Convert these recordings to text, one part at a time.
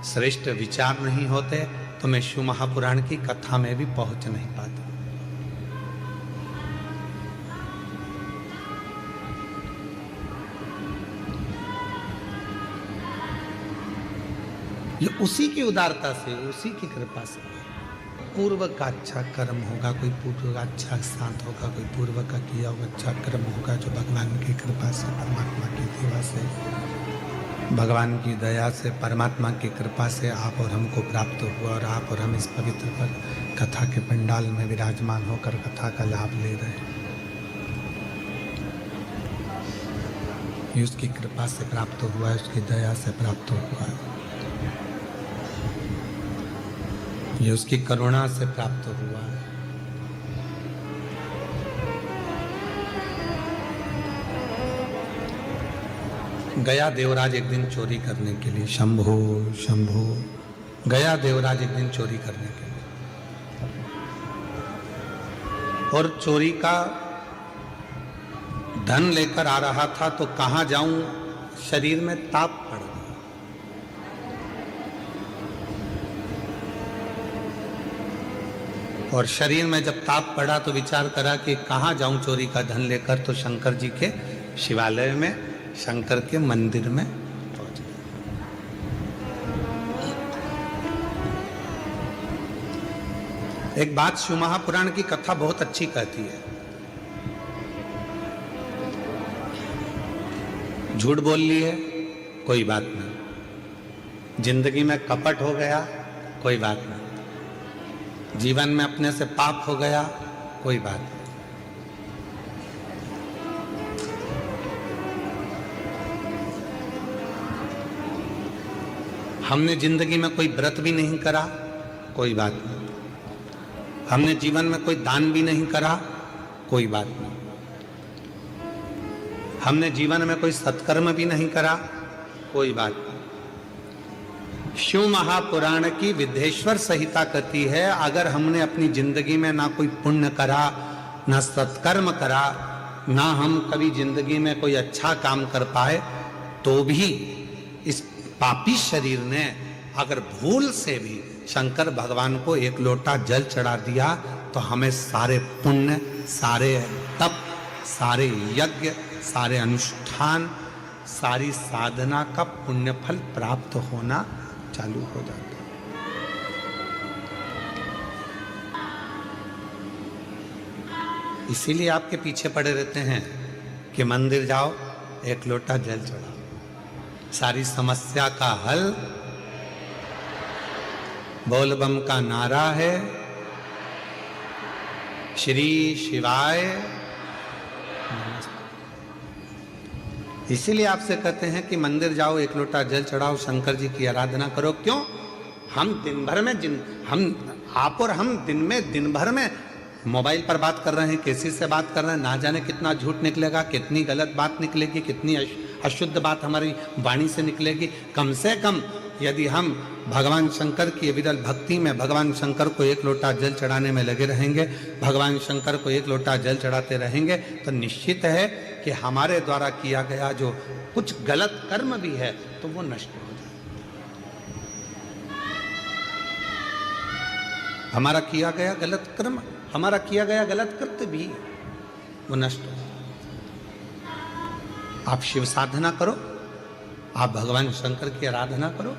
श्रेष्ठ विचार नहीं होते तो मैं शिव महापुराण की कथा में भी पहुंच नहीं पाता। ये उसी की उदारता से, उसी की कृपा से। पूर्व का अच्छा कर्म होगा, कोई पूर्व का अच्छा शांत होगा, कोई पूर्व का किया हुआ अच्छा कर्म होगा जो भगवान की कृपा से, परमात्मा की सेवा से, भगवान की दया से, परमात्मा की कृपा से आप और हमको प्राप्त हुआ और आप और हम इस पवित्र पर कथा के पंडाल में विराजमान होकर कथा का लाभ ले रहे हैं। ये उसकी कृपा से प्राप्त हुआ है, उसकी दया से प्राप्त हुआ है, ये उसकी करुणा से प्राप्त हुआ है। गया देवराज एक दिन चोरी करने के लिए, शंभो शंभो, गया देवराज एक दिन चोरी करने के लिए, और चोरी का धन लेकर आ रहा था तो कहां जाऊं, शरीर में ताप पड़ गया। और शरीर में जब ताप पड़ा तो विचार करा कि कहां जाऊं चोरी का धन लेकर, तो शंकर जी के शिवालय में, शंकर के मंदिर में पहुंच गया। एक बात शिव महापुराण की कथा बहुत अच्छी कहती है। झूठ बोल लिए कोई बात नहीं, जिंदगी में कपट हो गया कोई बात नहीं, जीवन में अपने से पाप हो गया कोई बात नहीं, हमने जिंदगी में कोई व्रत भी नहीं करा कोई बात नहीं, हमने जीवन में कोई दान भी नहीं करा कोई बात नहीं, हमने जीवन में कोई सत्कर्म भी नहीं करा कोई बात नहीं। शिव महापुराण की विद्धेश्वर संहिता कहती है, अगर हमने अपनी जिंदगी में ना कोई पुण्य करा, ना सत्कर्म करा, ना हम कभी जिंदगी में कोई अच्छा काम कर पाए, तो भी इस पापी शरीर ने अगर भूल से भी शंकर भगवान को एक लोटा जल चढ़ा दिया तो हमें सारे पुण्य, सारे तप, सारे यज्ञ, सारे अनुष्ठान, सारी साधना का पुण्य फल प्राप्त होना चालू हो जाता है। इसीलिए आपके पीछे पड़े रहते हैं कि मंदिर जाओ, एक लोटा जल चढ़ाओ, सारी समस्या का हल बोल बम का नारा है, श्री शिवाय नमस्ते। इसीलिए आपसे कहते हैं कि मंदिर जाओ, एक लोटा जल चढ़ाओ, शंकर जी की आराधना करो। क्यों? हम दिन भर में आप और हम दिन भर में मोबाइल पर बात कर रहे हैं, किसी से बात कर रहे हैं, ना जाने कितना झूठ निकलेगा, कितनी गलत बात निकलेगी, कितनी अशुद्ध बात हमारी वाणी से निकलेगी। कम से कम यदि हम भगवान शंकर की विरल भक्ति में भगवान शंकर को एक लोटा जल चढ़ाने में लगे रहेंगे, भगवान शंकर को एक लोटा जल चढ़ाते रहेंगे, तो निश्चित है कि हमारे द्वारा किया गया जो कुछ गलत कर्म भी है तो वो नष्ट हो जाए। हमारा किया गया गलत कर्म, हमारा किया गया गलत कृत्य भी वो नष्ट हो जाए। आप शिव साधना करो, आप भगवान शंकर की आराधना करो,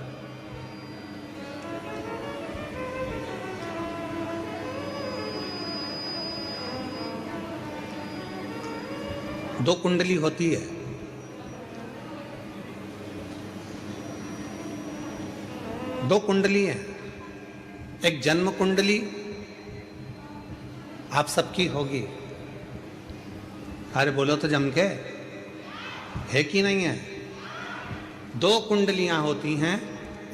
दो कुंडली होती है, दो कुंडली है, एक जन्म कुंडली आप सबकी होगी। अरे बोलो तो जम के, है कि नहीं है? दो कुंडलियां होती हैं,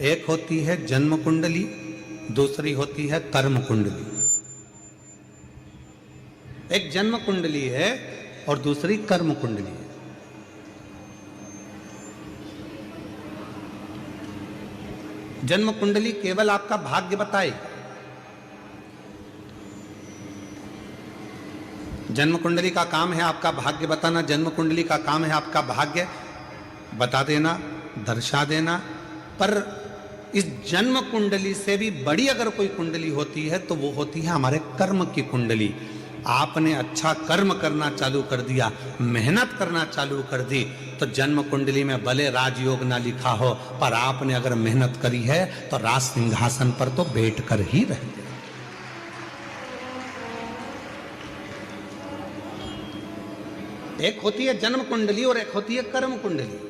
एक होती है जन्म कुंडली, दूसरी होती है कर्म कुंडली। एक जन्म कुंडली है और दूसरी कर्म कुंडली है। जन्म कुंडली केवल आपका भाग्य बताए, जन्म कुंडली का काम है आपका भाग्य बताना, जन्म कुंडली का काम है आपका भाग्य बता देना, दर्शा देना, पर इस जन्म कुंडली से भी बड़ी अगर कोई कुंडली होती है तो वो होती है हमारे कर्म की कुंडली। आपने अच्छा कर्म करना चालू कर दिया, मेहनत करना चालू कर दी, तो जन्म कुंडली में भले राजयोग ना लिखा हो, पर आपने अगर मेहनत करी है तो राज सिंहासन पर तो बैठ कर ही रह गए। एक होती है जन्म कुंडली और एक होती है कर्म कुंडली।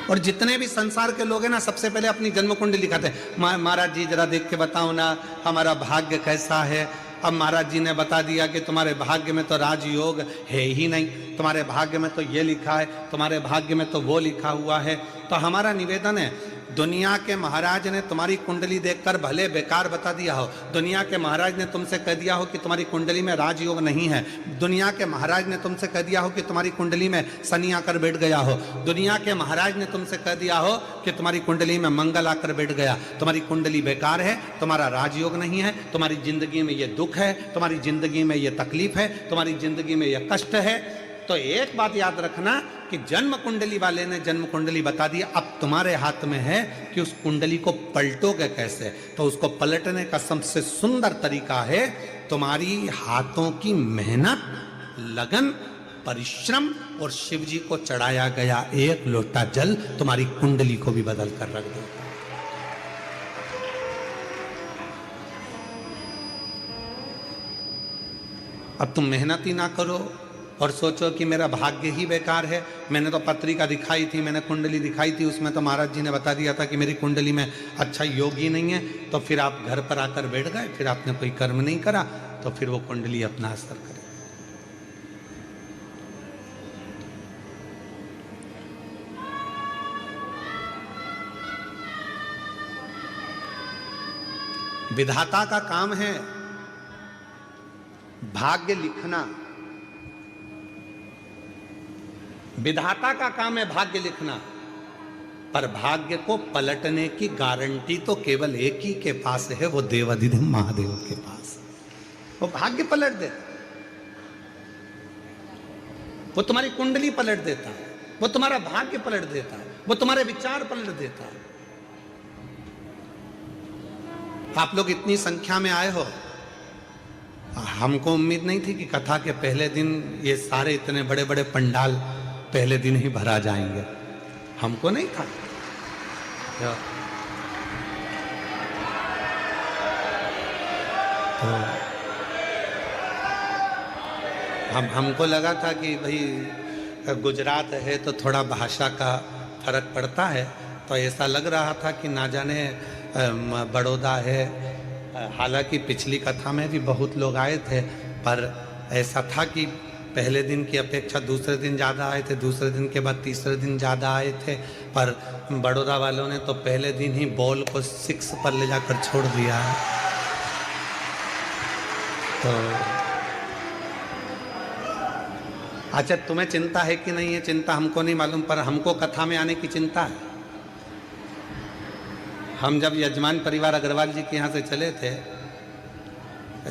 और जितने भी संसार के लोग हैं ना, सबसे पहले अपनी जन्म कुंडली लिखाते हैं। महाराज जी जरा देख के बताओ ना हमारा भाग्य कैसा है। अब महाराज जी ने बता दिया कि तुम्हारे भाग्य में तो राजयोग है ही नहीं, तुम्हारे भाग्य में तो ये लिखा है, तुम्हारे भाग्य में तो वो लिखा हुआ है। तो हमारा निवेदन है, दुनिया के महाराज ने तुम्हारी कुंडली देखकर भले बेकार बता दिया हो, दुनिया के महाराज ने तुमसे कह दिया हो कि तुम्हारी कुंडली में राजयोग नहीं है, दुनिया के महाराज ने तुमसे कह दिया हो कि तुम्हारी कुंडली में शनि आकर बैठ गया हो, दुनिया के महाराज ने तुमसे कह दिया हो कि तुम्हारी कुंडली में मंगल आकर बैठ गया, तुम्हारी कुंडली बेकार है, तुम्हारा राजयोग नहीं है, तुम्हारी जिंदगी में ये दुख है, तुम्हारी जिंदगी में ये तकलीफ है, तुम्हारी जिंदगी में ये कष्ट है। तो एक बात याद रखना कि जन्म कुंडली वाले ने जन्म कुंडली बता दी, अब तुम्हारे हाथ में है कि उस कुंडली को पलटोगे कैसे। तो उसको पलटने का सबसे सुंदर तरीका है तुम्हारी हाथों की मेहनत, लगन, परिश्रम और शिव जी को चढ़ाया गया एक लोटा जल तुम्हारी कुंडली को भी बदल कर रख दो। अब तुम मेहनत ही ना करो और सोचो कि मेरा भाग्य ही बेकार है। मैंने तो पत्रिका दिखाई थी, मैंने कुंडली दिखाई थी, उसमें तो महाराज जी ने बता दिया था कि मेरी कुंडली में अच्छा योग ही नहीं है। तो फिर आप घर पर आकर बैठ गए, फिर आपने कोई कर्म नहीं करा, तो फिर वो कुंडली अपना असर करे। विधाता का काम है भाग्य लिखना, विधाता का काम है भाग्य लिखना, पर भाग्य को पलटने की गारंटी तो केवल एक ही के पास है, वो देवाधिदेव महादेव के पास। वो भाग्य पलट देता, वो तुम्हारी कुंडली पलट देता है, वो तुम्हारा भाग्य पलट देता है, वो तुम्हारे विचार पलट देता है। आप लोग इतनी संख्या में आए हो, हमको उम्मीद नहीं थी कि कथा के पहले दिन ये सारे इतने बड़े बड़े पंडाल पहले दिन ही भरा जाएंगे, हमको नहीं था। तो हमको लगा था कि भाई गुजरात है तो थोड़ा भाषा का फर्क पड़ता है, तो ऐसा लग रहा था कि ना जाने बड़ौदा है। हालांकि पिछली कथा में भी बहुत लोग आए थे, पर ऐसा था कि पहले दिन की अपेक्षा दूसरे दिन ज़्यादा आए थे, दूसरे दिन के बाद तीसरे दिन ज़्यादा आए थे। पर बड़ौदा वालों ने तो पहले दिन ही बॉल को 6 पर ले जाकर छोड़ दिया है। तो अच्छा, तुम्हें चिंता है कि नहीं है? चिंता हमको नहीं मालूम, पर हमको कथा में आने की चिंता है। हम जब यजमान परिवार अग्रवाल जी के यहाँ से चले थे,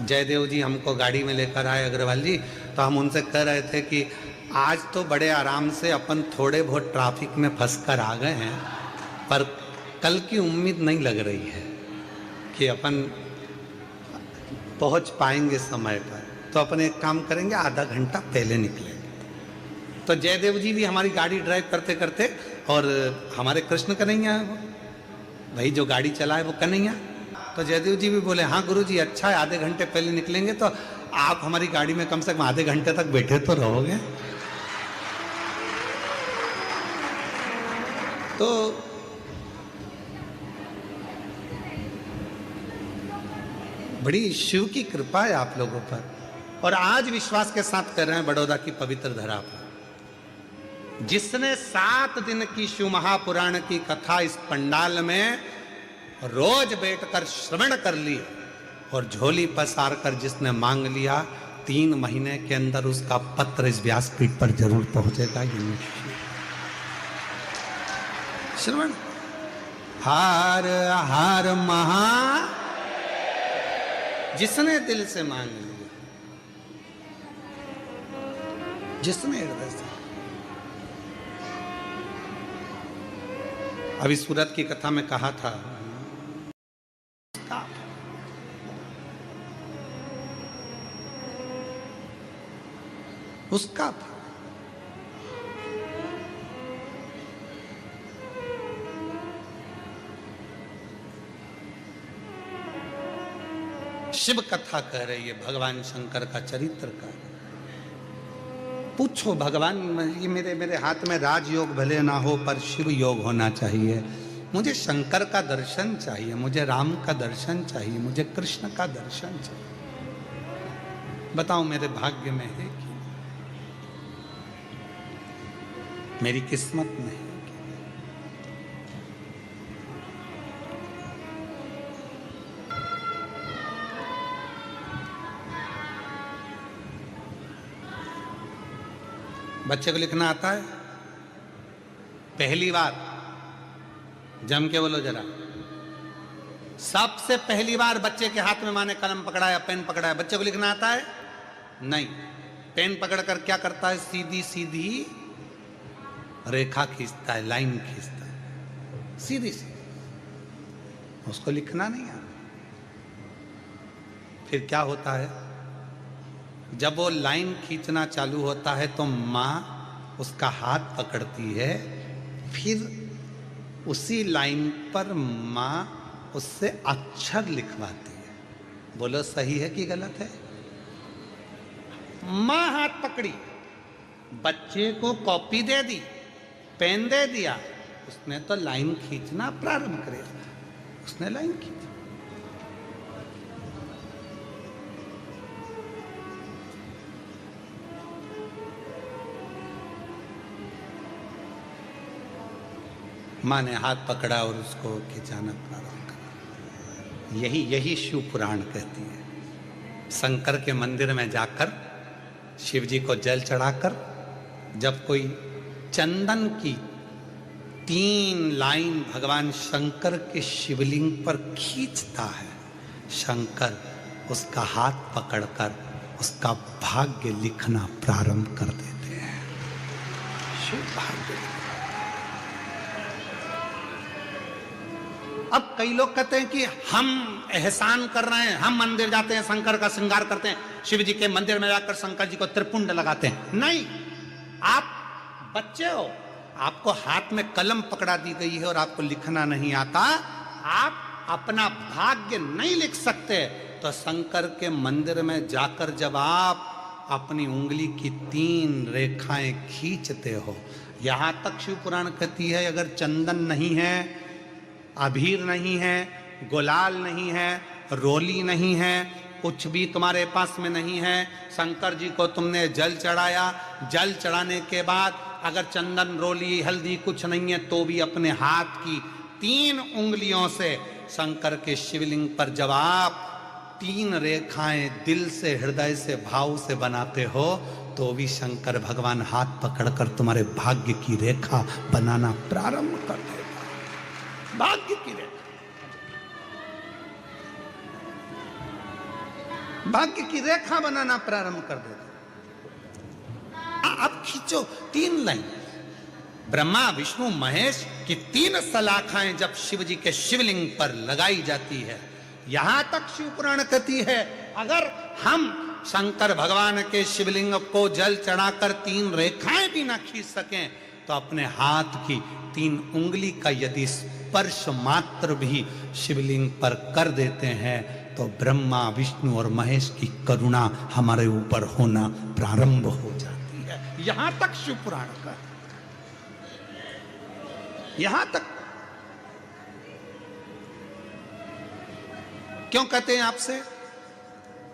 जयदेव जी हमको गाड़ी में लेकर आए अग्रवाल जी, तो हम उनसे कह रहे थे कि आज तो बड़े आराम से अपन थोड़े बहुत ट्रैफिक में फंस कर आ गए हैं, पर कल की उम्मीद नहीं लग रही है कि अपन पहुंच पाएंगे समय पर। तो अपन एक काम करेंगे, आधा घंटा पहले निकलेंगे। तो जयदेव जी भी हमारी गाड़ी ड्राइव करते करते, और हमारे कृष्ण कन्हैया है वो, भाई जो गाड़ी चला है वो कन्हैया। तो जयदेव जी भी बोले हाँ गुरुजी अच्छा है, आधे घंटे पहले निकलेंगे तो आप हमारी गाड़ी में कम से कम आधे घंटे तक बैठे तो रहोगे। तो बड़ी शिव की कृपा है आप लोगों पर, और आज विश्वास के साथ कर रहे हैं बड़ौदा की पवित्र धरा पर। जिसने 7 दिन की शिव महापुराण की कथा इस पंडाल में रोज बैठकर श्रवण कर ली और झोली पसार कर जिसने मांग लिया, 3 महीने के अंदर उसका पत्र इस व्यासपीठ पर जरूर पहुंचेगा। ये श्रवण हार हार महा, जिसने दिल से मांग लिया, जिसने हृदय से। अभी सूरत की कथा में कहा था, उसका शिव कथा कह रही है, भगवान शंकर का चरित्र का। पूछो भगवान, ये मेरे हाथ में राजयोग भले ना हो पर शिव योग होना चाहिए। मुझे शंकर का दर्शन चाहिए, मुझे राम का दर्शन चाहिए, मुझे कृष्ण का दर्शन चाहिए। बताओ मेरे भाग्य में है कि मेरी किस्मत में है? बच्चे को लिखना आता है? पहली बार जम के बोलो जरा। सबसे पहली बार बच्चे के हाथ में माँ ने कलम पकड़ाया, पेन पकड़ाया, बच्चे को लिखना आता है? नहीं। पेन पकड़कर क्या करता है? सीधी सीधी रेखा खींचता है, लाइन खींचता है, सीधी सीधी। उसको लिखना नहीं आता। फिर क्या होता है? जब वो लाइन खींचना चालू होता है तो माँ उसका हाथ पकड़ती है, फिर उसी लाइन पर माँ उससे अक्षर लिखवाती है। बोलो सही है कि गलत है? माँ हाथ पकड़ी, बच्चे को कॉपी दे दी, पेन दे दिया, उसने तो लाइन खींचना प्रारंभ कर दिया। उसने लाइन खींची। माँ ने हाथ पकड़ा और उसको खिंचाना प्रारंभ करा। यही शिव पुराण कहती है। शंकर के मंदिर में जाकर शिव जी को जल चढ़ाकर जब कोई चंदन की 3 लाइन भगवान शंकर के शिवलिंग पर खींचता है, शंकर उसका हाथ पकड़कर उसका भाग्य लिखना प्रारंभ कर देते हैं। शिव भाग्य। अब कई लोग कहते हैं कि हम एहसान कर रहे हैं, हम मंदिर जाते हैं, शंकर का श्रृंगार करते हैं, शिव जी के मंदिर में जाकर शंकर जी को त्रिपुंड लगाते हैं। नहीं, आप बच्चे हो, आपको हाथ में कलम पकड़ा दी गई है और आपको लिखना नहीं आता, आप अपना भाग्य नहीं लिख सकते। तो शंकर के मंदिर में जाकर जब आप अपनी उंगली की 3 रेखाएं खींचते हो, यहां तक शिव पुराण कहती है अगर चंदन नहीं है, अबीर नहीं है, गुलाल नहीं है, रोली नहीं है, कुछ भी तुम्हारे पास में नहीं है, शंकर जी को तुमने जल चढ़ाया, जल चढ़ाने के बाद अगर चंदन रोली हल्दी कुछ नहीं है तो भी अपने हाथ की 3 उंगलियों से शंकर के शिवलिंग पर जब आप 3 रेखाएं दिल से, हृदय से, भाव से बनाते हो तो भी शंकर भगवान हाथ पकड़कर तुम्हारे भाग्य की रेखा बनाना प्रारंभ कर देगा। भाग्य की रेखा, भाग्य की रेखा बनाना प्रारंभ कर देगा। अब खींचो 3 लाइन। ब्रह्मा विष्णु महेश की 3 सलाखाएं जब शिव जी के शिवलिंग पर लगाई जाती है, यहां तक शिव पुराण कहती है अगर हम शंकर भगवान के शिवलिंग को जल चढ़ाकर 3 रेखाएं भी ना खींच सकें तो अपने हाथ की 3 उंगली का यदि स्पर्श मात्र भी शिवलिंग पर कर देते हैं तो ब्रह्मा विष्णु और महेश की करुणा हमारे ऊपर होना प्रारंभ हो जाती है। यहां तक शिव पुराण का, यहां तक। क्यों कहते हैं आपसे?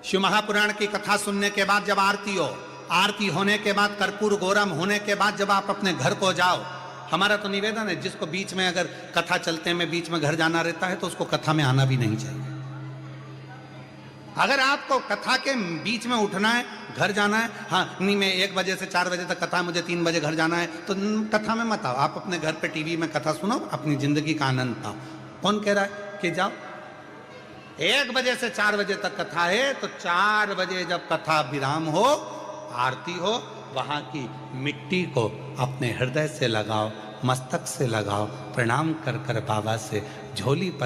शिव महापुराण की कथा सुनने के बाद जब आरती हो, आरती होने के बाद कर्पूर गौरम होने के बाद जब आप अपने घर को जाओ, हमारा तो निवेदन है जिसको बीच में अगर कथा चलते में बीच में घर जाना रहता है तो उसको कथा में आना भी नहीं चाहिए। अगर आपको कथा के बीच में उठना है, घर जाना है, हाँ नहीं मैं 1 बजे से 4 बजे तक कथा है, मुझे 3 बजे घर जाना है, तो कथा में मत आओ। आप अपने घर पे टीवी में कथा सुनो, अपनी जिंदगी का आनंद पाओ। कौन कह रहा है कि जाओ? 1 बजे से 4 बजे तक कथा है तो 4 बजे जब कथा विराम हो, आरती हो, वहां की मिट्टी को अपने हृदय से लगाओ मस्तक से लगाओ, प्रणाम कर कर बाबा से झोली पर